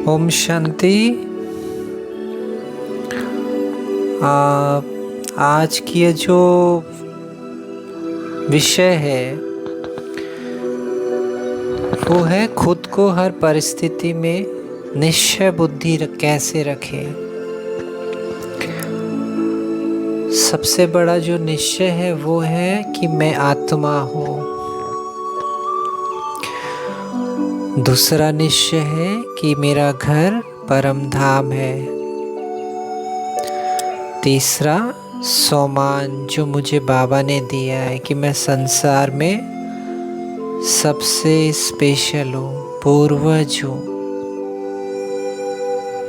ओम शांति। आज की ये जो विषय है वो है खुद को हर परिस्थिति में निश्चय बुद्धि कैसे रखें। सबसे बड़ा जो निश्चय है वो है कि मैं आत्मा हूँ। दूसरा निश्चय है कि मेरा घर परम धाम है। तीसरा सोमान जो मुझे बाबा ने दिया है कि मैं संसार में सबसे स्पेशल हूँ, पूर्वज हूँ,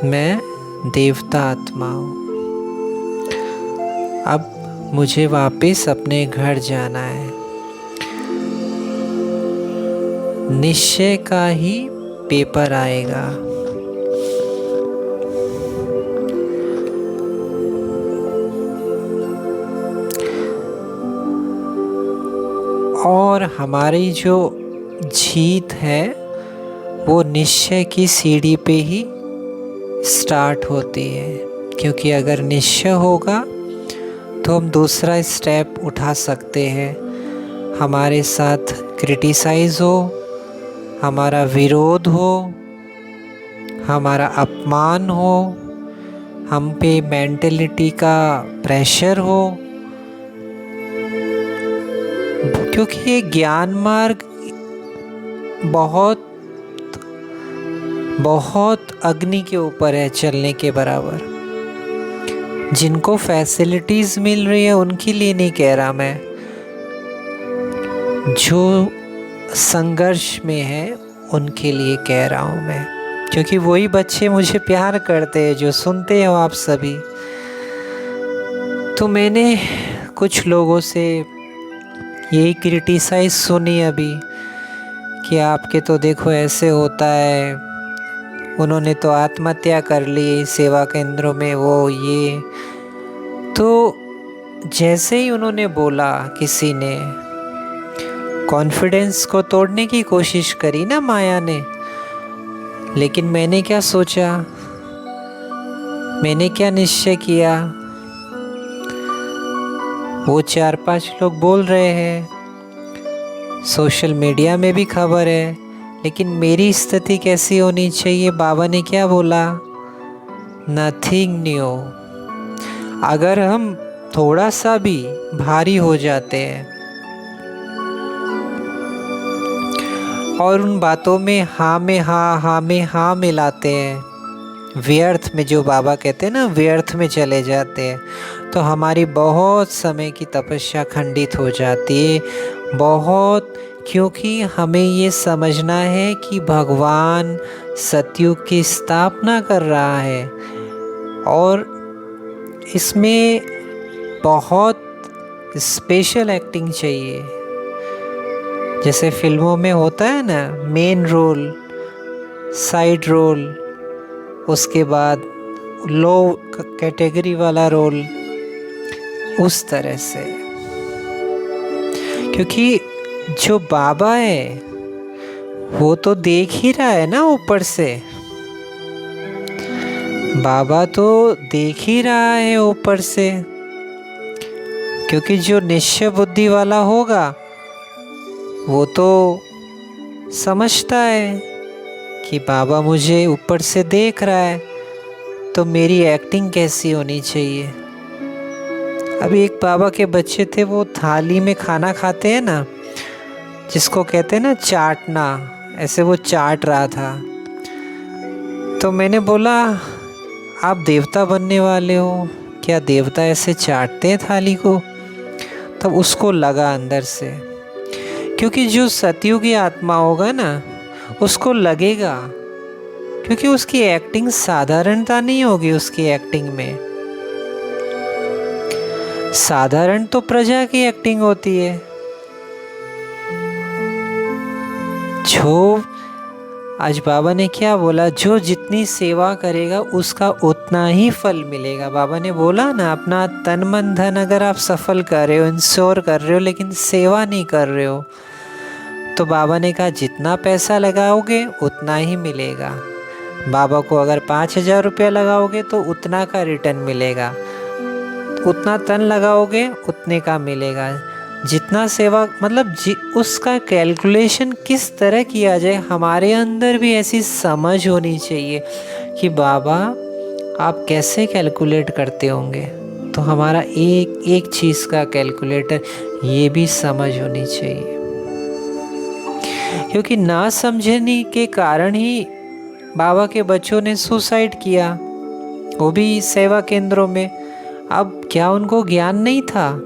मैं देवता आत्मा हूँ। अब मुझे वापस अपने घर जाना है। निश्चय का ही पेपर आएगा। और हमारी जो जीत है वो निश्चय की सीढ़ी पे ही स्टार्ट होती है, क्योंकि अगर निश्चय होगा तो हम दूसरा स्टेप उठा सकते हैं। हमारे साथ क्रिटिसाइज हो, हमारा विरोध हो, हमारा अपमान हो, हम पे मेंटलिटी का प्रेशर हो, क्योंकि ये ज्ञान मार्ग बहुत अग्नि के ऊपर है चलने के बराबर। जिनको फैसिलिटीज मिल रही है उनके लिए नहीं कह रहा मैं, जो संघर्ष में है उनके लिए कह रहा हूँ मैं, क्योंकि वही बच्चे मुझे प्यार करते हैं जो सुनते हो आप सभी। तो मैंने कुछ लोगों से यही क्रिटिसाइज सुनी अभी कि आपके तो देखो ऐसे होता है, उन्होंने तो आत्महत्या कर ली सेवा केंद्रों में, वो ये। तो जैसे ही उन्होंने बोला, किसी ने कॉन्फिडेंस को तोड़ने की कोशिश करी ना माया ने, लेकिन मैंने क्या सोचा, मैंने क्या निश्चय किया, वो 4-5 लोग बोल रहे हैं, सोशल मीडिया में भी खबर है, लेकिन मेरी स्थिति कैसी होनी चाहिए। बाबा ने क्या बोला, नथिंग न्यू। अगर हम थोड़ा सा भी भारी हो जाते हैं और उन बातों में हाँ में हाँ मिलाते हैं, व्यर्थ में, जो बाबा कहते हैं ना व्यर्थ में चले जाते हैं, तो हमारी बहुत समय की तपस्या खंडित हो जाती है। बहुत, क्योंकि हमें ये समझना है कि भगवान सतयुग की स्थापना कर रहा है और इसमें बहुत स्पेशल एक्टिंग चाहिए। जैसे फिल्मों में होता है ना, मेन रोल, साइड रोल, उसके बाद लो कैटेगरी वाला रोल, उस तरह से। क्योंकि जो बाबा है वो तो देख ही रहा है ना ऊपर से, बाबा तो देख ही रहा है ऊपर से। क्योंकि जो निश्चय बुद्धि वाला होगा वो तो समझता है कि बाबा मुझे ऊपर से देख रहा है, तो मेरी एक्टिंग कैसी होनी चाहिए। अभी एक बाबा के बच्चे थे, वो थाली में खाना खाते हैं ना, जिसको कहते हैं ना चाटना, ऐसे वो चाट रहा था। तो मैंने बोला, आप देवता बनने वाले हो क्या, देवता ऐसे चाटते हैं थाली को? तब उसको लगा अंदर से, क्योंकि जो सतयुगी आत्मा होगा ना उसको लगेगा, क्योंकि उसकी एक्टिंग साधारणता नहीं होगी। उसकी एक्टिंग में साधारण तो प्रजा की एक्टिंग होती है। जो आज बाबा ने क्या बोला, जो जितनी सेवा करेगा उसका उतना ही फल मिलेगा। बाबा ने बोला ना, अपना तन मन धन अगर आप सफल कर रहे हो, इंश्योर कर रहे हो, लेकिन सेवा नहीं कर रहे हो, तो बाबा ने कहा जितना पैसा लगाओगे उतना ही मिलेगा। बाबा को अगर 5,000 रुपया लगाओगे तो उतना का रिटर्न मिलेगा, उतना टन लगाओगे उतने का मिलेगा। जितना सेवा मतलब उसका कैलकुलेशन किस तरह किया जाए, हमारे अंदर भी ऐसी समझ होनी चाहिए कि बाबा आप कैसे कैलकुलेट करते होंगे। तो हमारा एक एक चीज़ का कैलकुलेटर ये भी समझ होनी चाहिए, क्योंकि ना समझने के कारण ही बाबा के बच्चों ने सुसाइड किया, वो भी सेवा केंद्रों में। अब क्या उनको ज्ञान नहीं था?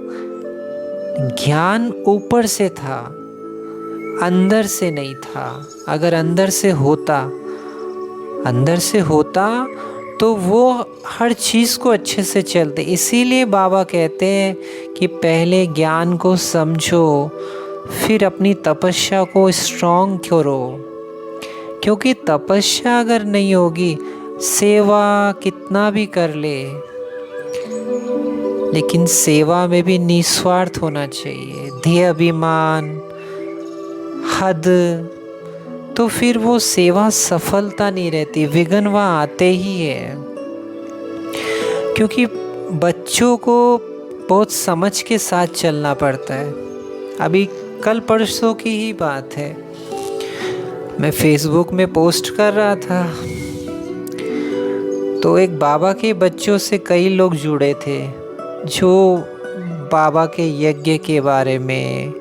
ज्ञान ऊपर से था, अंदर से नहीं था। अगर अंदर से होता तो वो हर चीज़ को अच्छे से चलते। इसीलिए बाबा कहते हैं कि पहले ज्ञान को समझो, फिर अपनी तपस्या को स्ट्रॉन्ग करो। क्योंकि तपस्या अगर नहीं होगी, सेवा कितना भी कर ले, लेकिन सेवा में भी निस्वार्थ होना चाहिए। ध्येय अभिमान हद, तो फिर वो सेवा सफलता नहीं रहती, विघ्न वहाँ आते ही है। क्योंकि बच्चों को बहुत समझ के साथ चलना पड़ता है। अभी कल परसों की ही बात है, मैं फेसबुक में पोस्ट कर रहा था, तो एक बाबा के बच्चों से कई लोग जुड़े थे जो बाबा के यज्ञ के बारे में,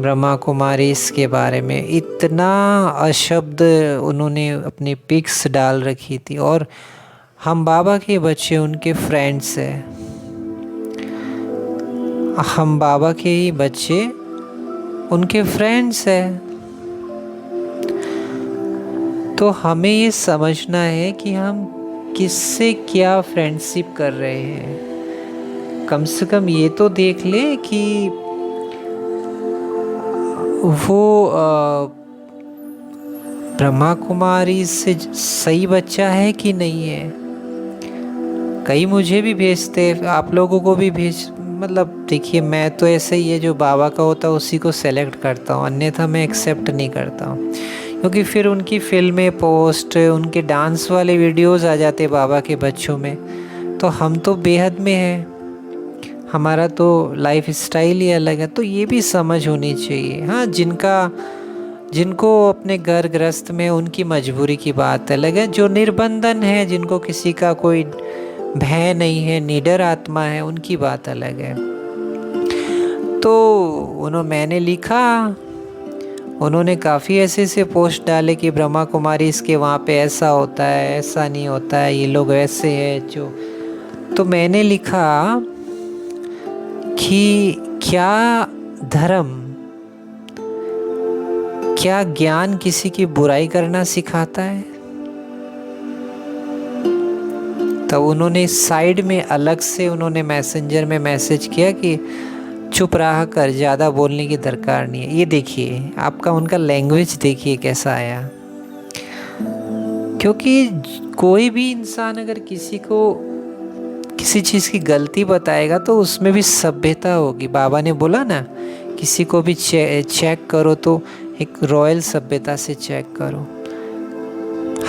ब्रह्मा कुमारी इसके बारे में इतना अशब्द उन्होंने अपनी पिक्स डाल रखी थी। और हम बाबा के बच्चे उनके फ्रेंड्स हैं, हम बाबा के ही बच्चे उनके फ्रेंड्स हैं। तो हमें ये समझना है कि हम किससे क्या फ्रेंडशिप कर रहे हैं। कम से कम ये तो देख ले कि वो ब्रह्मा कुमारी से सही बच्चा है कि नहीं है। कई मुझे भी भेजते, आप लोगों को भी मतलब देखिए, मैं तो ऐसे ही है, जो बाबा का होता है उसी को सेलेक्ट करता हूँ, अन्यथा मैं एक्सेप्ट नहीं करता हूँ। क्योंकि फिर उनकी फिल्में पोस्ट, उनके डांस वाले वीडियोस आ जाते बाबा के बच्चों में, तो हम तो बेहद में हैं, हमारा तो लाइफ स्टाइल ही अलग है। तो ये भी समझ होनी चाहिए। हाँ, जिनको अपने घर गृहस्थ में उनकी मजबूरी की बात अलग है, जो निर्बंधन है, जिनको किसी का कोई भय नहीं है, निडर आत्मा है, उनकी बात अलग है। तो मैंने लिखा, उन्होंने काफ़ी ऐसे पोस्ट डाले कि ब्रह्मा कुमारी इसके वहाँ पे ऐसा होता है, ऐसा नहीं होता है, ये लोग ऐसे हैं जो। तो मैंने लिखा कि क्या धर्म, क्या ज्ञान किसी की बुराई करना सिखाता है? तब उन्होंने साइड में अलग से उन्होंने मैसेंजर में मैसेज किया कि चुप रहा कर, ज़्यादा बोलने की दरकार नहीं है। ये देखिए, आपका उनका लैंग्वेज देखिए कैसा आया। क्योंकि कोई भी इंसान अगर किसी को किसी चीज़ की गलती बताएगा तो उसमें भी सभ्यता होगी। बाबा ने बोला ना, किसी को भी चेक करो तो एक रॉयल सभ्यता से चेक करो।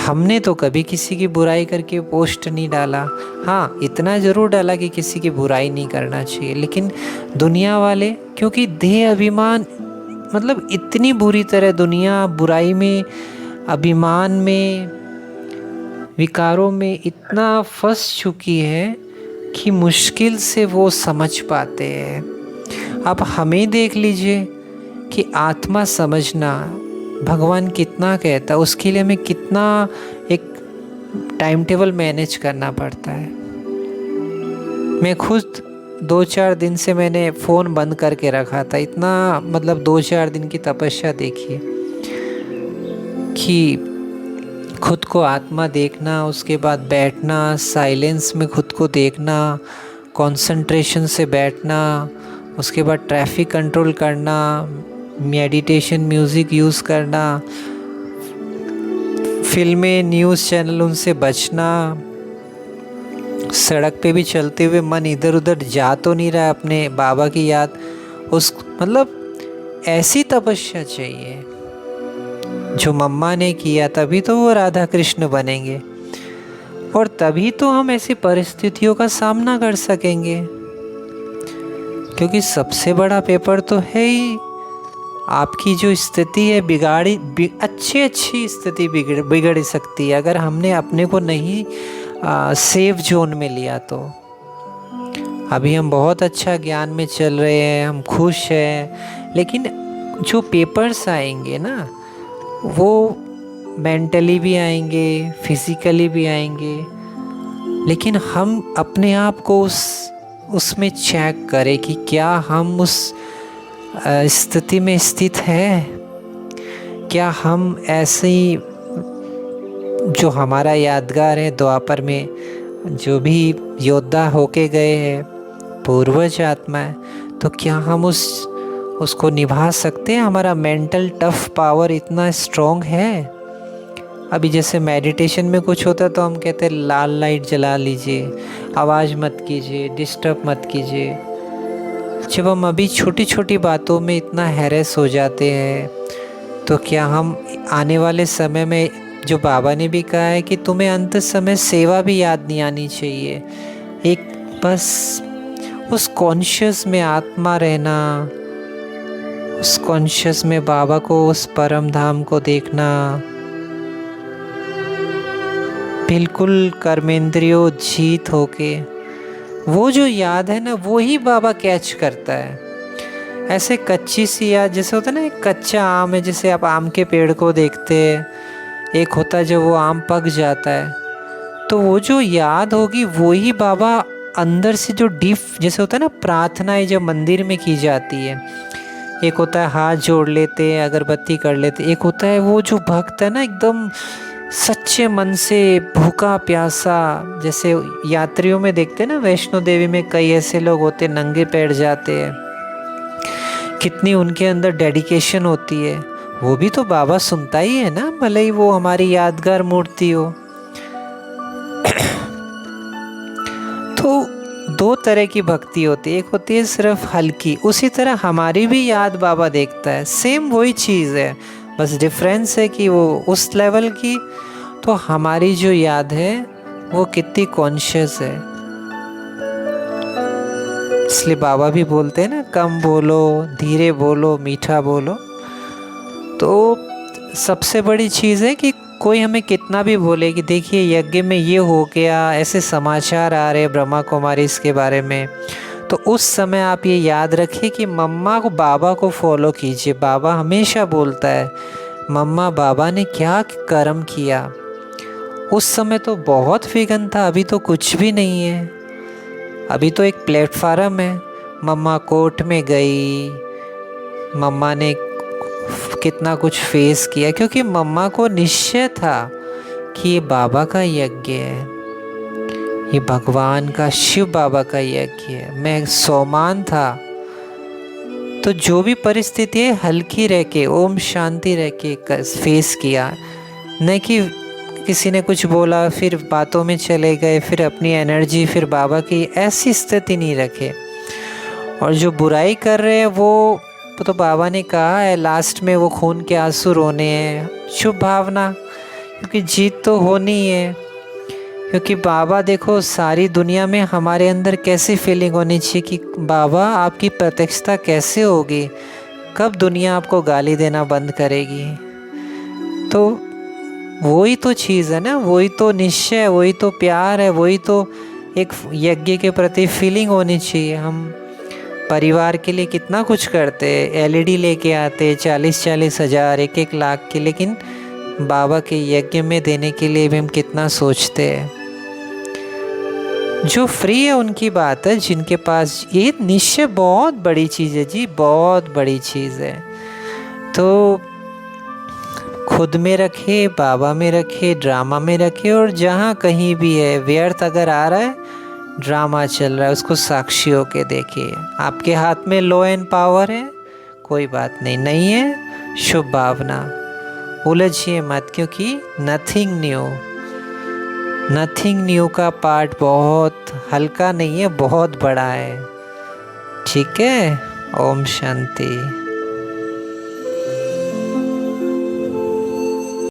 हमने तो कभी किसी की बुराई करके पोस्ट नहीं डाला। हाँ, इतना ज़रूर डाला कि किसी की बुराई नहीं करना चाहिए, लेकिन दुनिया वाले, क्योंकि देह अभिमान मतलब इतनी बुरी तरह दुनिया बुराई में, अभिमान में, विकारों में इतना फंस चुकी है कि मुश्किल से वो समझ पाते हैं। अब हमें देख लीजिए कि आत्मा समझना भगवान कितना कहता है, उसके लिए हमें कितना एक टाइम टेबल मैनेज करना पड़ता है। मैं खुद 2-4 दिन से मैंने फ़ोन बंद करके रखा था। इतना मतलब 2-4 दिन की तपस्या देखिए कि खुद को आत्मा देखना, उसके बाद बैठना, साइलेंस में खुद को देखना, कंसंट्रेशन से बैठना, उसके बाद ट्रैफिक कंट्रोल करना, मेडिटेशन म्यूज़िक यूज़ करना, फिल्में, न्यूज़ चैनल उनसे बचना, सड़क पे भी चलते हुए मन इधर उधर जा तो नहीं रहा अपने बाबा की याद, उस मतलब ऐसी तपस्या चाहिए। जो मम्मा ने किया तभी तो वो राधा कृष्ण बनेंगे, और तभी तो हम ऐसी परिस्थितियों का सामना कर सकेंगे। क्योंकि सबसे बड़ा पेपर तो है ही आपकी जो स्थिति है अच्छी स्थिति बिगड़ सकती है अगर हमने अपने को नहीं सेफ जोन में लिया। तो अभी हम बहुत अच्छा ज्ञान में चल रहे हैं, हम खुश हैं, लेकिन जो पेपर्स आएंगे ना वो मेंटली भी आएंगे, फिजिकली भी आएंगे, लेकिन हम अपने आप को उसमें चेक करें कि क्या हम उस स्थिति में स्थित है, क्या हम ऐसी जो हमारा यादगार है द्वापर में जो भी योद्धा होके गए हैं पूर्वज आत्माएं, तो क्या हम उसको निभा सकते हैं? हमारा मेंटल टफ पावर इतना स्ट्रॉन्ग है? अभी जैसे मेडिटेशन में कुछ होता है तो हम कहते हैं लाल लाइट जला लीजिए, आवाज़ मत कीजिए, डिस्टर्ब मत कीजिए। जब हम अभी छोटी छोटी बातों में इतना हैरेस हो जाते हैं, तो क्या हम आने वाले समय में, जो बाबा ने भी कहा है कि तुम्हें अंत समय सेवा भी याद नहीं आनी चाहिए, एक बस उस कॉन्शियस में आत्मा रहना, उस कॉन्शियस में बाबा को, उस परम धाम को देखना, बिल्कुल कर्मेंद्रियों जीत होके, वो जो याद है ना वो ही बाबा कैच करता है। ऐसे कच्ची सी याद, जैसे होता है ना एक कच्चा आम है, जैसे आप आम के पेड़ को देखते हैं, एक होता है जब वो आम पक जाता है, तो वो जो याद होगी वो ही बाबा अंदर से जो डीप, जैसे होता है ना प्रार्थनाएं जब मंदिर में की जाती है, एक होता है हाथ जोड़ लेते हैं, अगरबत्ती कर लेते, एक होता है वो जो भक्त है ना एकदम सच्चे मन से भूखा प्यासा, जैसे यात्रियों में देखते हैं ना वैष्णो देवी में कई ऐसे लोग होते नंगे पैर जाते हैं, कितनी उनके अंदर डेडिकेशन होती है, वो भी तो बाबा सुनता ही है ना, भले ही वो हमारी यादगार मूर्ति हो। तो दो तरह की भक्ति होती है, एक होती है सिर्फ हल्की, उसी तरह हमारी भी याद बाबा देखता है, सेम वही चीज़ है, बस डिफरेंस है कि वो उस लेवल की, तो हमारी जो याद है वो कितनी कॉन्शियस है। इसलिए बाबा भी बोलते हैं ना, कम बोलो, धीरे बोलो, मीठा बोलो। तो सबसे बड़ी चीज़ है कि कोई हमें कितना भी बोले कि देखिए यज्ञ में ये हो गया, ऐसे समाचार आ रहे ब्रह्मा कुमारी इसके बारे में, तो उस समय आप ये याद रखिए कि मम्मा को, बाबा को फॉलो कीजिए। बाबा हमेशा बोलता है मम्मा बाबा ने क्या कर्म किया, उस समय तो बहुत फिगन था, अभी तो कुछ भी नहीं है, अभी तो एक प्लेटफार्म है। मम्मा कोर्ट में गई, मम्मा ने कितना कुछ फेस किया, क्योंकि मम्मा को निश्चय था कि ये बाबा का यज्ञ है, ये भगवान का, शिव बाबा का यज्ञ है, मैं सोमान था। तो जो भी परिस्थिति है हल्की रह के, ओम शांति रह के फेस किया, न कि किसी ने कुछ बोला फिर बातों में चले गए, फिर अपनी एनर्जी फिर बाबा की, ऐसी स्थिति नहीं रखे। और जो बुराई कर रहे हैं वो तो बाबा ने कहा है लास्ट में वो खून के आंसू रोने हैं, शुभ भावना, क्योंकि जीत तो होनी है। क्योंकि बाबा देखो सारी दुनिया में हमारे अंदर कैसी फीलिंग होनी चाहिए कि बाबा आपकी प्रत्यक्षता कैसे होगी, कब दुनिया आपको गाली देना बंद करेगी। तो वही तो चीज़ है ना, वही तो निश्चय, वही तो प्यार है, वही तो एक यज्ञ के प्रति फीलिंग होनी चाहिए। हम परिवार के लिए कितना कुछ करते हैं, एलईडी लेके आते 40-40 हज़ार, 1-1 लाख के, लेकिन बाबा के यज्ञ में देने के लिए भी हम कितना सोचते हैं। जो फ्री है उनकी बात है, जिनके पास, ये निश्चय बहुत बड़ी चीज़ है जी, बहुत बड़ी चीज़ है। तो खुद में रखे, बाबा में रखे, ड्रामा में रखे, और जहाँ कहीं भी है व्यर्थ अगर आ रहा है, ड्रामा चल रहा है, उसको साक्षी होके देखिए। आपके हाथ में लो एंड पावर है, कोई बात नहीं, नहीं है, शुभ भावना, उलझिए मत, क्योंकि नथिंग न्यू का पार्ट बहुत हल्का नहीं है, बहुत बड़ा है। ठीक है, ओम शांति।